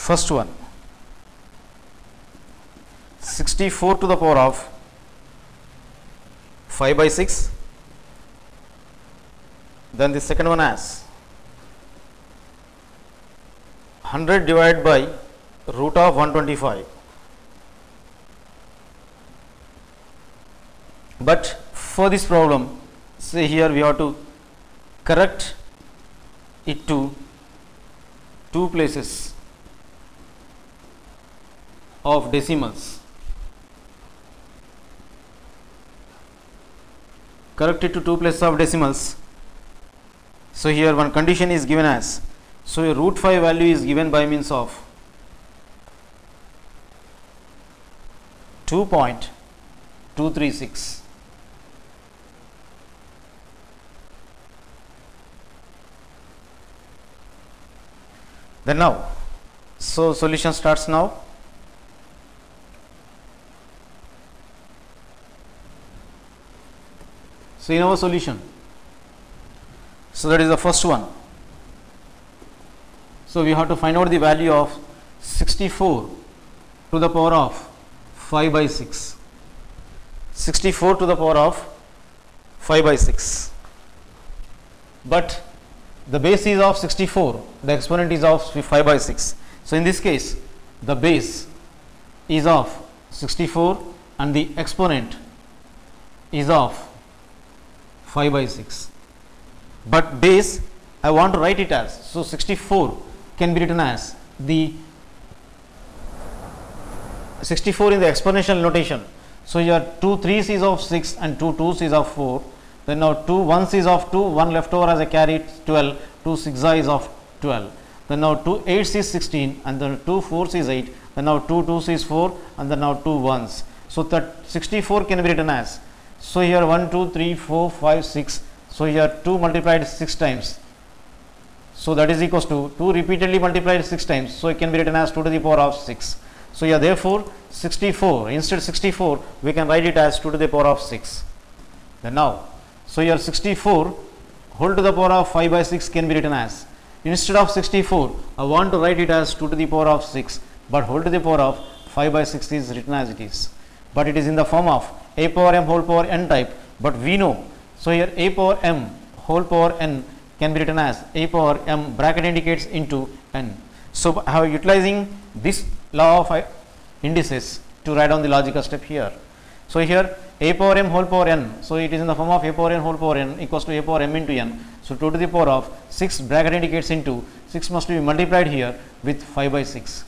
First one, 64 to the power of 5 by 6. Then the second one as 100 divided by root of 125. But for this problem, say here we have to correct it to two places of decimals. Correct it to two places of decimals. So here one condition is given as, so a root 5 value is given by means of 2.236. Then now, so solution starts now. So in our solution, so that is the first one. So we have to find out the value of 64 to the power of 5 by 6. 64 to the power of 5 by 6. But the base is of 64, the exponent is of 5 by 6. So in this case, the base is of 64 and the exponent is of 5 by 6. But base, I want to write it as, so 64 can be written as the 64 in the exponential notation. So here 2 3's is of 6 and 2 2's is of 4. Then now 2 1's is of 2, 1 left over as a carry 12, 2 6's is of 12. Then now 2 8's is 16 and then 2 4's is 8. Then now 2 2's is 4 and then now 2 1's. So that 64 can be written as, so here 1 2 3 4 5 6. So here 2 multiplied 6 times. So that is equals to 2 repeatedly multiplied 6 times. So it can be written as 2 to the power of 6. So here therefore 64, instead 64 we can write it as 2 to the power of 6. Then now, so here 64 whole to the power of 5 by 6 can be written as, instead of 64 I want to write it as 2 to the power of 6, but whole to the power of 5 by 6 is written as it is. But it is in the form of a power m whole power n type, but we know, so here a power m whole power n can be written as a power m bracket indicates into n. So I have utilizing this law of indices to write down the logical step here. So here a power m whole power n, so it is in the form of a power n whole power n equals to a power m into n. So 2 to the power of 6 bracket indicates into 6 must be multiplied here with 5 by 6.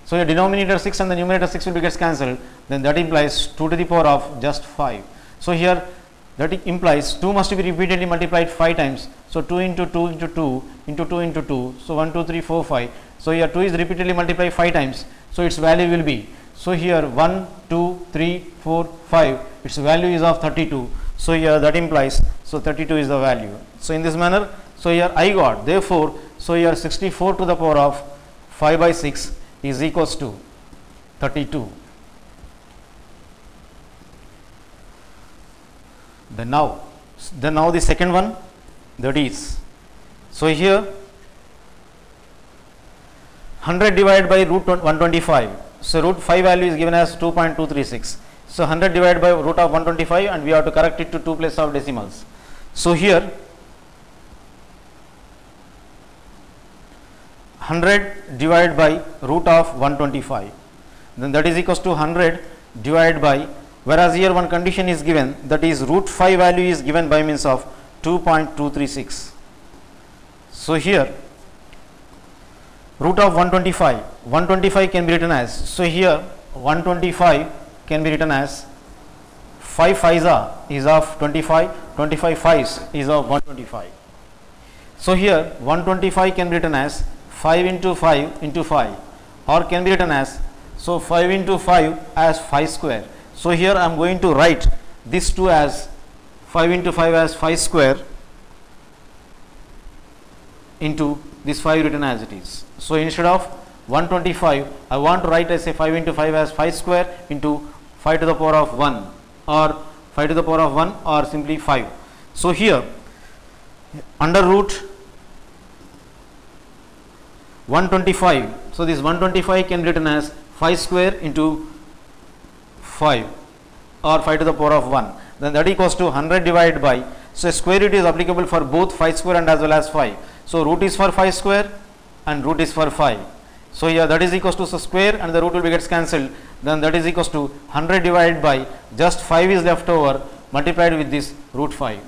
So your denominator 6 and the numerator 6 will be gets cancelled, then that implies 2 to the power of just 5. So here that implies 2 must be repeatedly multiplied 5 times. So 2 into 2 into 2 into 2 into 2. So 1 2 3 4 5. So here 2 is repeatedly multiplied 5 times. So its value will be, so here 1 2 3 4 5, its value is of 32. So here that implies, so 32 is the value. So in this manner, so here I got, therefore, so here 64 to the power of 5 by 6 is equals to 32. Then now the second one, that is, so here 100 divided by root 125. So root 5 value is given as 2.236. So 100 divided by root of 125 and we have to correct it to two places of decimals. So here 100 divided by root of 125, then that is equals to 100 divided by, whereas here one condition is given, that is root 5 value is given by means of 2.236. So here root of 125 can be written as, so here 125 can be written as 5 5s is of 25, 25 5s is of 125. So here 125 can be written as 5 into 5 into 5, or can be written as, so 5 into 5 as 5 square. So here I am going to write this 2 as 5 into 5 as 5 square into this 5 written as it is. So instead of 125 I want to write as a 5 into 5 as 5 square into 5 to the power of 1 or 5 to the power of 1 or simply 5. So here under root 125. So this 125 can be written as 5 square into 5 or 5 to the power of 1. Then that equals to 100 divided by, so square root is applicable for both 5 square and as well as 5. So root is for 5 square and root is for 5. So here that is equals to, so square and the root will be gets cancelled. Then that is equals to 100 divided by, just 5 is left over, multiplied with this root 5.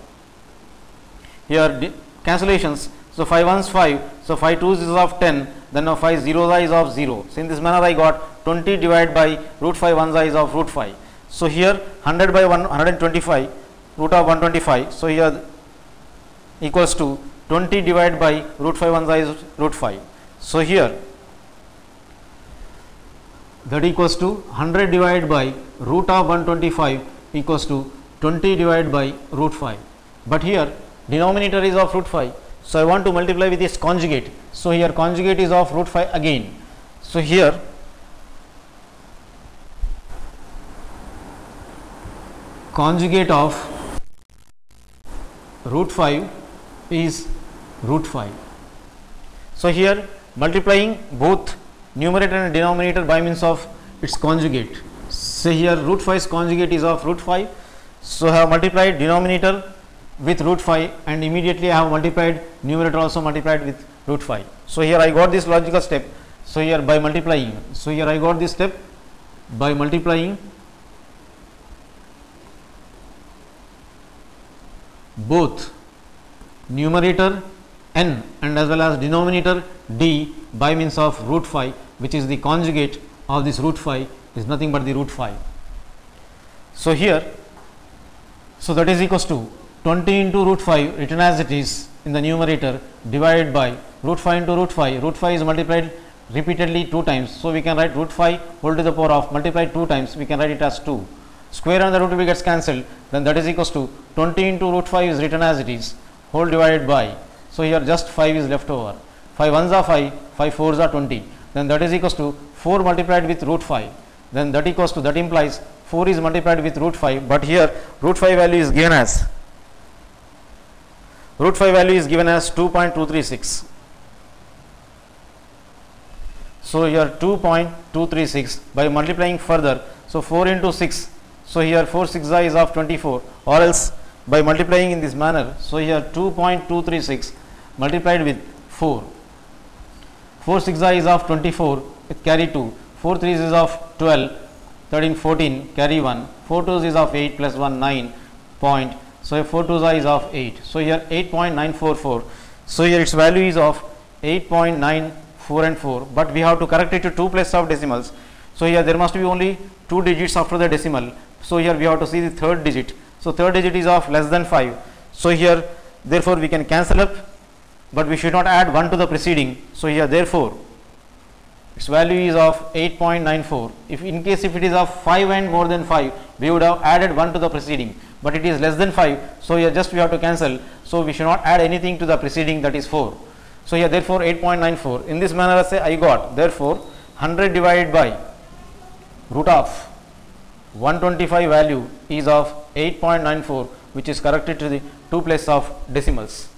Here cancellations. So 5 ones 5, so 5 twos is of 10, then now 5 zeros is of 0. So in this manner I got 20 divided by root 5 ones is of root 5. So here 100 by 125, root of 125. So here equals to 20 divided by root 5 ones is root 5. So here that equals to 100 divided by root of 125 equals to 20 divided by root 5. But here denominator is of root 5. So I want to multiply with its conjugate. So here conjugate is of root 5 again. So here conjugate of root 5 is root 5. So here multiplying both numerator and denominator by means of its conjugate. So here root 5's conjugate is of root 5. So I have multiplied denominator with root 5 and immediately I have multiplied numerator also multiplied with root 5. So here I got this logical step. So here by multiplying, so here I got this step by multiplying both numerator n and as well as denominator d by means of root 5, which is the conjugate of this root 5 is nothing but the root 5. So here, so that is equals to 20 into root 5 written as it is in the numerator divided by root 5 into root 5. Root 5 is multiplied repeatedly 2 times. So we can write root 5 whole to the power of multiplied 2 times, we can write it as 2. Square and the root gets cancelled, then that is equals to 20 into root 5 is written as it is whole divided by. So here just 5 is left over. 5 ones are 5, 5 fours are 20. Then that is equals to 4 multiplied with root 5. Then that equals to, that implies 4 is multiplied with root 5, but here root 5 value is given as 2.236. So here 2.236 by multiplying further, so 4 into 6, so here 4 6 is of 24, or else by multiplying in this manner, so here 2.236 multiplied with 4, 4 6 is of 24 with carry 2, 4 3 is of 12, 13 14 carry 1, 4 2 is of 8 plus 1 9 point, so 4 2 is of 8, so here 8.944, so here its value is of 8.94 and 4, but we have to correct it to 2 places of decimals. So here there must be only 2 digits after the decimal, so here we have to see the third digit, so third digit is of less than 5, so here therefore we can cancel up, but we should not add 1 to the preceding, so here therefore its value is of 8.94. If in case if it is of 5 and more than 5, we would have added 1 to the preceding, but it is less than 5, so here just we have to cancel, so we should not add anything to the preceding, that is 4. So here therefore 8.94, in this manner say I got, therefore 100 divided by root of 125 value is of 8.94, which is corrected to the 2 places of decimals.